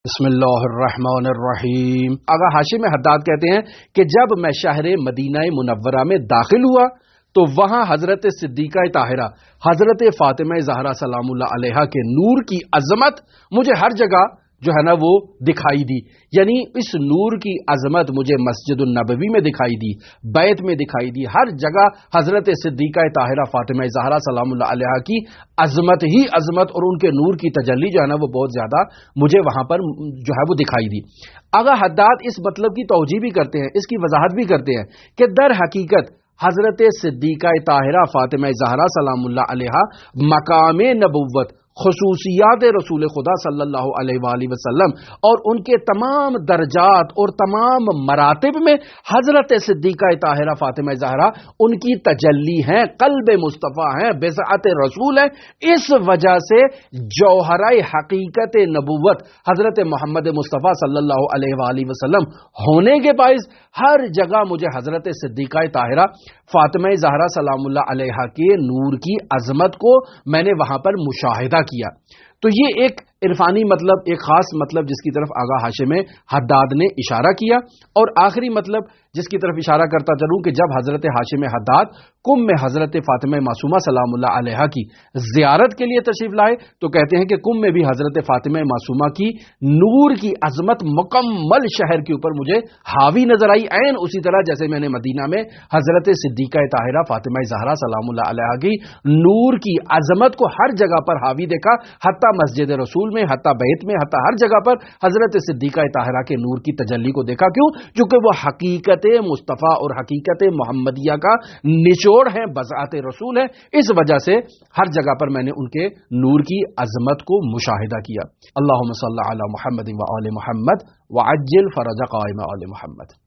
بسم اللہ الرحمن الرحیم۔ آغا ہاشم حداد کہتے ہیں کہ جب میں شہر مدینہ منورہ میں داخل ہوا تو وہاں حضرت صدیقہ طاہرہ حضرت فاطمہ زہرا سلام اللہ علیہا کے نور کی عظمت مجھے ہر جگہ جو ہے نا وہ دکھائی دی، یعنی اس نور کی عظمت مجھے مسجد النبوی میں دکھائی دی، بیت میں دکھائی دی، ہر جگہ حضرت صدیقہ طاہرہ فاطمہ زہرا سلام اللہ علیہا کی عظمت ہی عظمت اور ان کے نور کی تجلی جو ہے نا وہ بہت زیادہ مجھے وہاں پر جو ہے وہ دکھائی دی۔ آغا حداد اس مطلب کی توجیہ بھی کرتے ہیں، اس کی وضاحت بھی کرتے ہیں کہ در حقیقت حضرت صدیقہ طاہرہ فاطمہ زہرا سلام اللہ علیہا مقام نبوت، خصوصیات رسول خدا صلی اللہ علیہ وآلہ وسلم اور ان کے تمام درجات اور تمام مراتب میں حضرت صدیقہ طاہرہ فاطمہ زہرا ان کی تجلی ہیں، قلب مصطفیٰ ہیں، بضعت رسول ہیں۔ اس وجہ سے جوہرہ حقیقت نبوت حضرت محمد مصطفیٰ صلی اللہ علیہ وآلہ وسلم ہونے کے باعث ہر جگہ مجھے حضرت صدیقہ طاہرہ فاطمہ زہرا سلام اللہ علیہا کے نور کی عظمت کو میں نے وہاں پر مشاہدہ کیا۔ تو یہ ایک عرفانی مطلب، ایک خاص مطلب جس کی طرف آغا ہاشم حداد نے اشارہ کیا، اور آخری مطلب جس کی طرف اشارہ کرتا چلوں کہ جب حضرت ہاشم حداد کم میں حضرت فاطمہ معصومہ سلام اللہ علیہا کی زیارت کے لیے تشریف لائے تو کہتے ہیں کہ کم میں بھی حضرت فاطمہ معصومہ کی نور کی عظمت مکمل شہر کے اوپر مجھے حاوی نظر آئی، عین اسی طرح جیسے میں نے مدینہ میں حضرت صدیقہ طاہرہ فاطمہ زہرا سلام اللہ علیہا کی نور کی عظمت کو ہر جگہ پر حاوی دیکھا، حتیٰ مسجد رسول میں، حتیٰ بیت میں، حتیٰ ہر جگہ پر حضرت صدیقہ طاہرہ کے نور کی تجلی کو دیکھا۔ کیوں؟ چونکہ وہ حقیقت مصطفیٰ اور حقیقت محمدیہ کا نچوڑ ہے، بضاعت رسول ہے، اس وجہ سے ہر جگہ پر میں نے ان کے نور کی عظمت کو مشاہدہ کیا۔ اللہم صلی علی محمد و آل محمد وعجل فرج قائم آل محمد۔